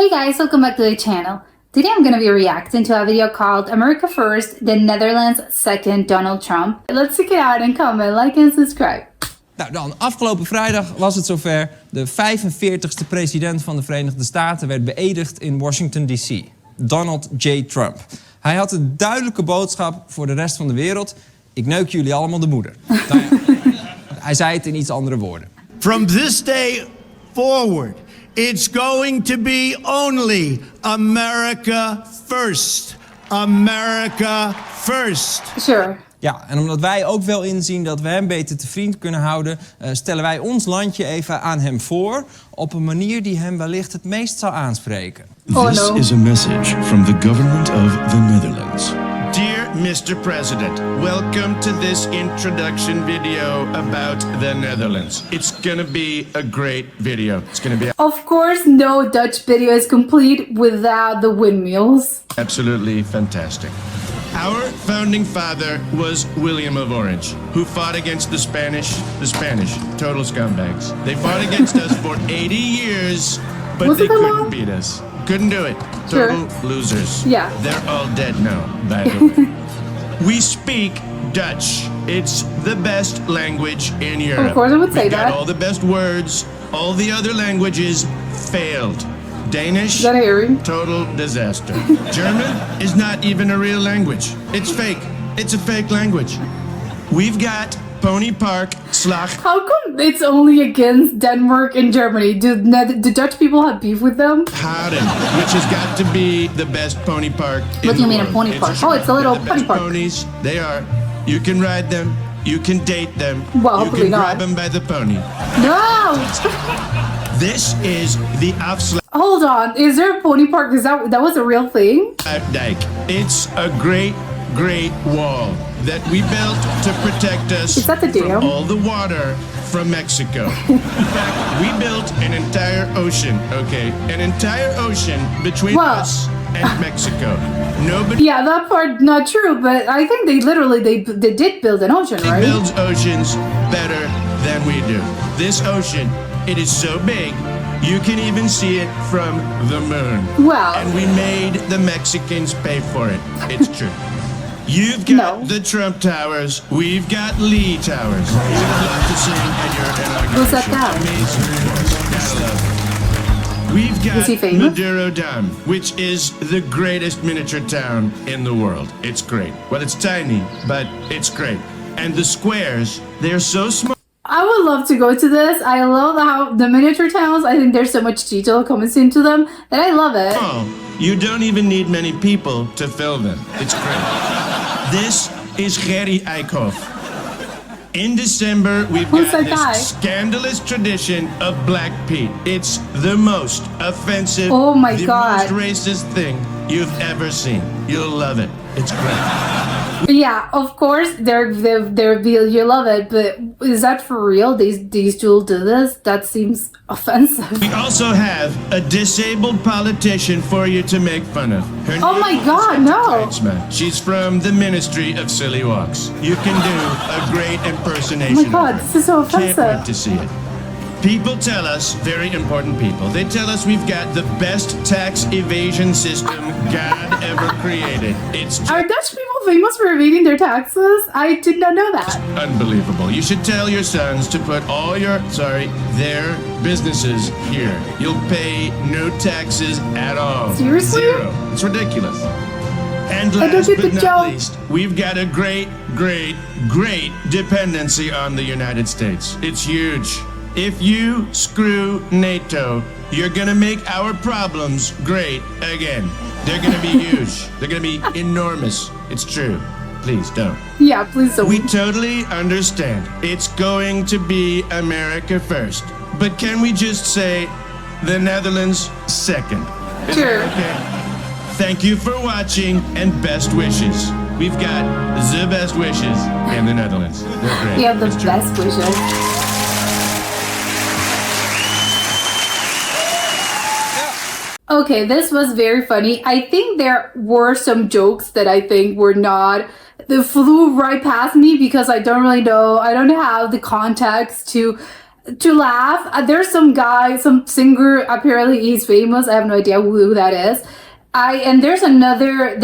Hey guys, welcome back to the channel. Today I'm going to be reacting to a video called America First, the Netherlands Second, Donald Trump. Let's check it out and comment, like and subscribe. Nou dan, afgelopen vrijdag was het zover. De 45ste president van de Verenigde Staten werd beëdigd in Washington D.C. Donald J. Trump. Hij had een duidelijke boodschap voor de rest van de wereld. Ik neuk jullie allemaal de moeder. Nou ja, hij zei het in iets andere woorden. From this day forward, it's going to be only America first. America first. Sure. Ja, en omdat wij ook wel inzien dat we hem beter te vriend kunnen houden, stellen wij ons landje even aan hem voor op een manier die hem wellicht het meest zou aanspreken. This is a message from the government of the Netherlands. Dear Mr. President, welcome to this introduction video about the Netherlands. It's gonna be a great video. It's gonna be Of course, no Dutch video is complete without the windmills. absolutely fantastic. Our founding father was William of Orange, who fought against the Spanish, total scumbags. They fought against us for 80 years, but Was they it that couldn't long? beat us. Couldn't do it. Sure. Total losers. Yeah. They're all dead now, by the way. We speak Dutch. It's the best language in Europe. Of course I would say We've got that. all the best words. All the other languages failed. Danish, Is that hearing? total disaster. German is not even a real language. It's fake. It's a fake language. We've got Pony Park, Slag, How come it's only against Denmark and Germany? Do Dutch people have beef with them? Houden, which has got to be the best pony park. What do you mean a pony park? Oh, it's a little They're the pony best park. Ponies, they are. You can ride them. You can date them. Well, you hopefully can not. grab them by the pony. No! This is the Hold on, is there a pony park? Is that was a real thing? Afsluitdijk. It's a great, great wall that we built to protect us Is that the dam? from all the water from Mexico. In fact, we built an entire ocean, okay? An entire ocean between Well- us and Mexico. Nobody Yeah, that part not true, but I think they did build an ocean, right? builds oceans better than we do. This ocean, it is so big, you can even see it from the moon. Well, And we made the Mexicans pay for it. It's true. You've got No. the Trump Towers. We've got Lee Towers. You would love to sing at your inauguration. Who's that guy? Amazing. Gotta love it. We've Is he got famous? Maduro Dam, which is the greatest miniature town in the world. It's great. Well, it's tiny, but it's great. And the squares, they're so small. I would love to go to this. I love how the miniature towns, I think there's so much detail comes into them that I love it. You don't even need many people to fill them. It's great. This is Gerry Eickhoff. In December, we've Who's got that guy? this scandalous tradition of Black Pete. It's the most offensive, Oh my the God. most racist thing you've ever seen. You'll love it. It's great. Yeah, of course, you love it, but is that for real? These two do this? That seems offensive. We also have a disabled politician for you to make fun of. Her Oh name my is God, no. Kleinsma. She's from the Ministry of Silly Walks. You can do a great impersonation. Oh my God, of her. this is so Can't wait offensive. to see it. People tell us, very important people, they tell us we've got the best tax evasion system God ever created. It's Are Dutch people famous for evading their taxes? I did not know that. unbelievable. You should tell your sons to put all their businesses here. You'll pay no taxes at all. Seriously? Zero. It's ridiculous. And don't last get but the not joke. least, we've got a great, great, great dependency on the United States. It's huge. If you screw NATO, you're gonna make our problems great again. They're gonna be huge. They're gonna be enormous. It's true. Please don't. Yeah, please don't. We totally understand. It's going to be America first. But can we just say the Netherlands second? Is Sure. that okay? Thank you for watching and best wishes. We've got the best wishes in the Netherlands. They're great. You have the It's true. best wishes. Okay, this was very funny. I think there were some jokes that I think were not, they flew right past me because I don't really know, I don't have the context to to laugh. There's some guy, some singer, apparently he's famous. I have no idea who that is. And there's another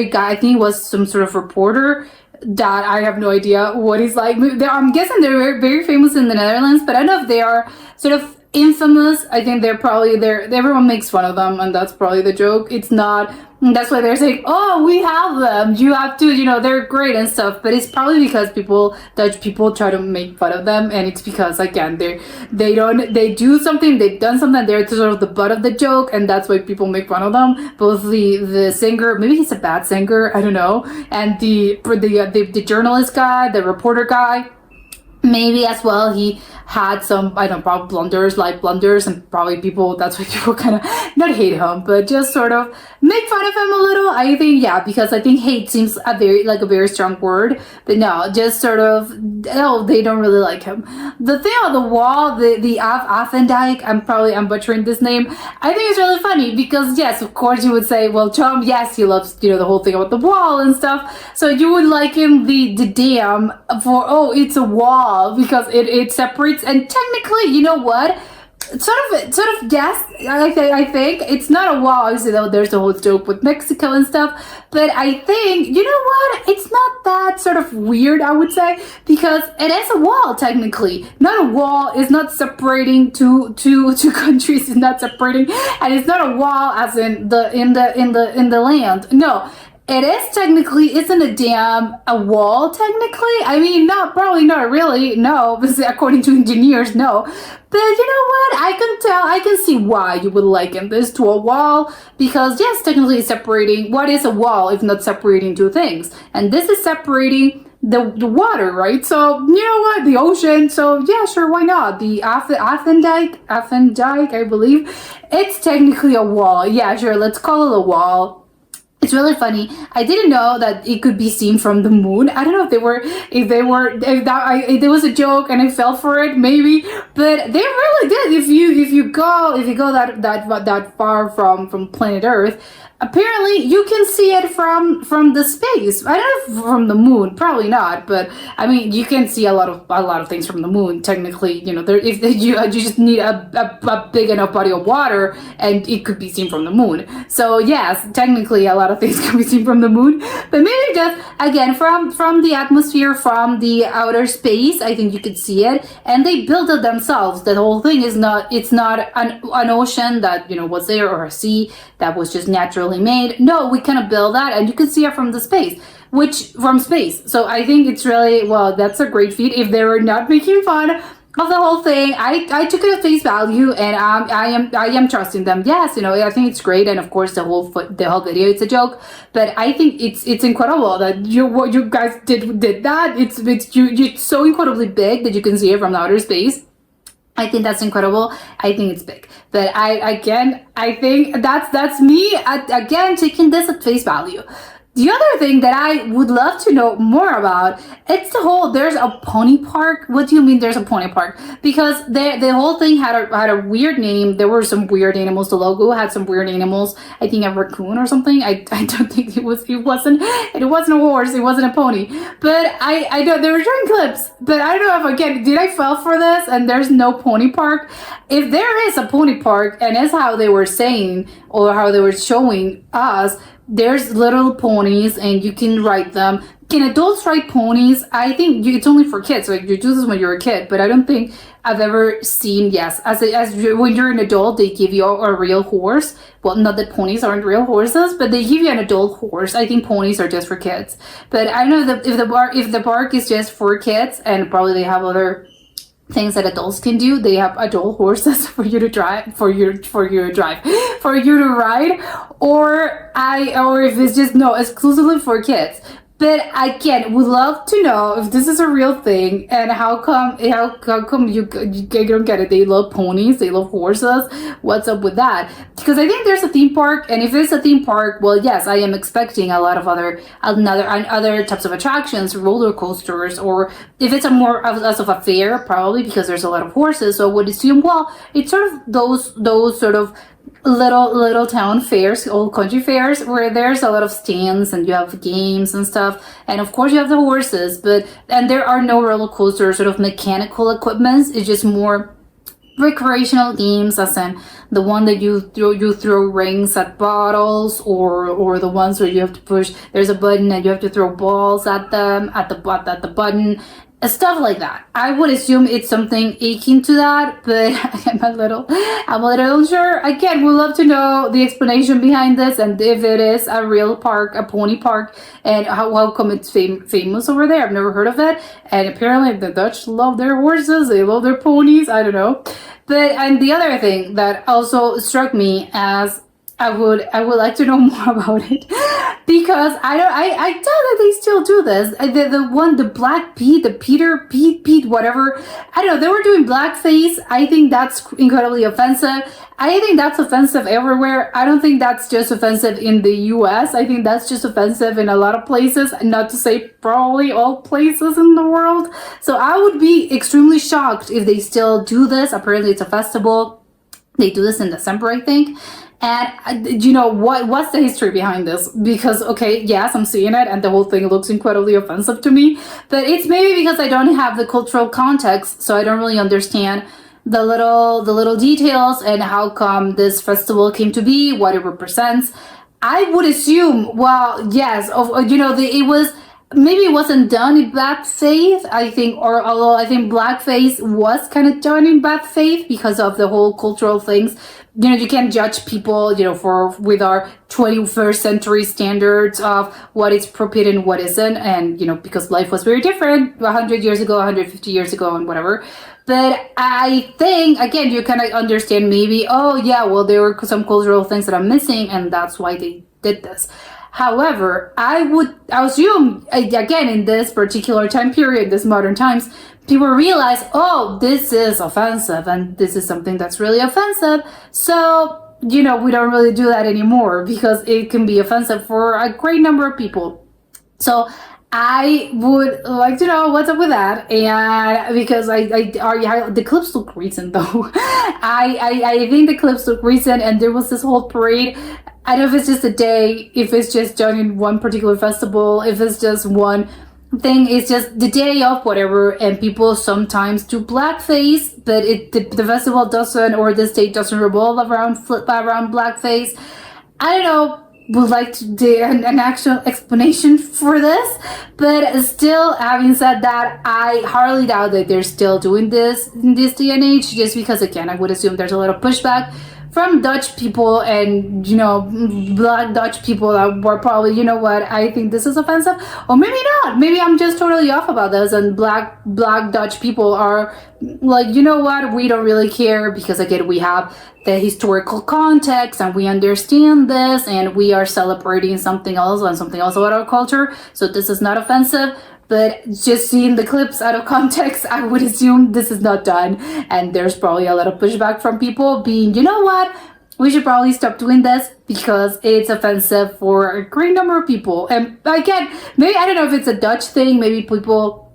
guy, I think he was some sort of reporter that I have no idea what he's like. I'm guessing they're very, very famous in the Netherlands, but I don't know if they are sort of infamous. I think they're probably there. Everyone makes fun of them, and that's probably the joke. It's not. That's why they're saying, "Oh, we have them. You have to, they're great and stuff." But it's probably because Dutch people try to make fun of them, and it's because again they do something, they've done something, they're sort of the butt of the joke, and that's why people make fun of them. Both the singer, maybe he's a bad singer, I don't know, and the journalist guy, the reporter guy. Maybe as well he had some, I don't know, probably blunders, and probably that's why people kind of not hate him, but just sort of make fun of him a little. I think, yeah, because I think hate seems a very strong word, but no, just sort of, they don't really like him. The thing on the wall, the Afendijk, I'm butchering this name. I think it's really funny because yes, of course you would say, well, Trump, yes, he loves, the whole thing about the wall and stuff. So you would like him the dam for, it's a wall because it separates, and technically, you know what? Sort of yes, I think it's not a wall. Obviously, though, there's the whole joke with Mexico and stuff. But I think, you know what? It's not that sort of weird, I would say, because it is a wall technically. Not a wall. It's not separating two countries. It's not separating, and it's not a wall as in the land. No. It is technically, isn't a dam a wall technically? I mean, probably not really, no, according to engineers, no. But you know what? I can see why you would liken this to a wall, because yes, technically it's separating. What is a wall if not separating two things? And this is separating the water, right? So, you know what? The ocean. So yeah, sure, why not? The Afendijk, I believe. It's technically a wall. Yeah, sure, let's call it a wall. It's really funny. I didn't know that it could be seen from the moon. I don't know if there was a joke and I fell for it, maybe, but they really did. If you go that far from planet Earth, apparently you can see it from the space. I don't know if from the moon, probably not, but I mean you can see a lot of things from the moon. Technically, you just need a big enough body of water, and it could be seen from the moon. So yes, technically a lot of things can be seen from the moon, but maybe just again from the atmosphere, from the outer space, I think you could see it, and they built it themselves. The whole thing is not an ocean that was there, or a sea that was just naturally made. No, we kind of build that, and you can see it from space. So I think it's really, well, that's a great feat. If they were not making fun of the whole thing, I took it at face value, and I am trusting them. Yes, I think it's great, and of course the whole video, it's a joke, but I think it's incredible that what you guys did that. It's so incredibly big that you can see it from outer space. I think that's incredible. I think it's big. But I think that's me again taking this at face value. The other thing that I would love to know more about, it's there's a pony park. What do you mean there's a pony park? Because the whole thing had a weird name. There were some weird animals. The logo had some weird animals. I think a raccoon or something. I don't think it wasn't a horse. It wasn't a pony. But I know they were showing clips. But I don't know if, again, did I fall for this and there's no pony park? If there is a pony park, and as how they were saying, or how they were showing us, there's little ponies and you can ride them. Can adults ride ponies? I think it's only for kids. Like, you do this when you're a kid, but I don't think I've ever seen, yes, when you're an adult, they give you a real horse. Well, not that ponies aren't real horses, but they give you an adult horse. I think ponies are just for kids. But I don't know if the park is just for kids, and probably they have other things that adults can do. They have adult horses for you to drive, for you to ride, or if it's just exclusively for kids. But again, would love to know if this is a real thing, and how come you don't get it? They love ponies, they love horses. What's up with that? Because I think there's a theme park, and if there's a theme park, well, yes, I am expecting a lot of other types of attractions, roller coasters, or if it's a more less of a fair, probably because there's a lot of horses. So what is well, it's sort of those sort of little town fairs, old country fairs, where there's a lot of stands and you have games and stuff, and of course you have the horses, and there are no roller coasters, sort of mechanical equipments. It's just more recreational games, as in the one that you throw rings at bottles, or the ones where you have to push. There's a button and you have to throw balls at them at the button. Stuff like that. I would assume it's something akin to that, but I'm a little unsure. Again, we'd love to know the explanation behind this, and if it is a real park, a pony park, and how come it's famous over there. I've never heard of it, and apparently the Dutch love their horses, they love their ponies, I don't know. But, and the other thing that also struck me as I would like to know more about it, because I doubt that they still do this. The Black Pete, the Pete, whatever. I don't know. They were doing blackface. I think that's incredibly offensive. I think that's offensive everywhere. I don't think that's just offensive in the U.S. I think that's just offensive in a lot of places, not to say probably all places in the world. So I would be extremely shocked if they still do this. Apparently, it's a festival. They do this in December, I think. And you know what's the history behind this? Because okay, yes, I'm seeing it and the whole thing looks incredibly offensive to me, but it's maybe because I don't have the cultural context, so I don't really understand the little details and how come this festival came to be, what it represents. I would assume, well, yes, it was, maybe it wasn't done in bad faith, I think, or although I think blackface was kind of done in bad faith because of the whole cultural things. You can't judge people, with our 21st century standards of what is appropriate and what isn't. And, because life was very different 100 years ago, 150 years ago, and whatever. But I think, again, you kind of understand maybe, oh, yeah, well, there were some cultural things that I'm missing, and that's why they did this. However, I assume, again, in this particular time period, this modern times, people realize, oh, this is offensive and this is something that's really offensive. So, we don't really do that anymore because it can be offensive for a great number of people. So I would like to know what's up with that, and because the clips look recent though. I think the clips look recent, and there was this whole parade. I don't know if it's just a day, if it's just done in one particular festival, if it's just one thing, it's just the day of whatever, and people sometimes do blackface, but the festival doesn't, or the state doesn't revolve around blackface. I don't know. Would like to do an actual explanation for this, but still, having said that, I hardly doubt that they're still doing this in this day and age, just because, again, I would assume there's a little pushback from Dutch people and, black Dutch people that were probably, I think this is offensive, or maybe not. Maybe I'm just totally off about this, and black Dutch people are like, what, we don't really care, because again, we have the historical context and we understand this, and we are celebrating something else and something else about our culture, so this is not offensive. But just seeing the clips out of context, I would assume this is not done. And there's probably a lot of pushback from people being, what? We should probably stop doing this because it's offensive for a great number of people. And again, maybe, I don't know if it's a Dutch thing, maybe people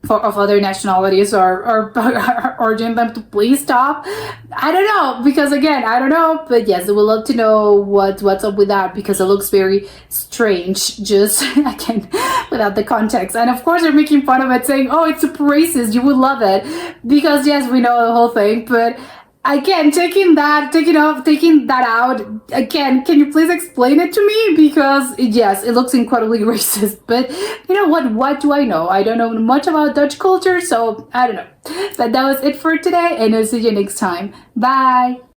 of other nationalities are urging them to please stop. I don't know, because again, I don't know, but yes, I would love to know what's up with that, because it looks very strange, just again, without the context. And of course they're making fun of it, saying, oh, it's super racist, you would love it, because yes, we know the whole thing, but again, taking that out, again, can you please explain it to me? Because yes, it looks incredibly racist, but what do I know? I don't know much about Dutch culture, so I don't know. But that was it for today, and I'll see you next time. Bye!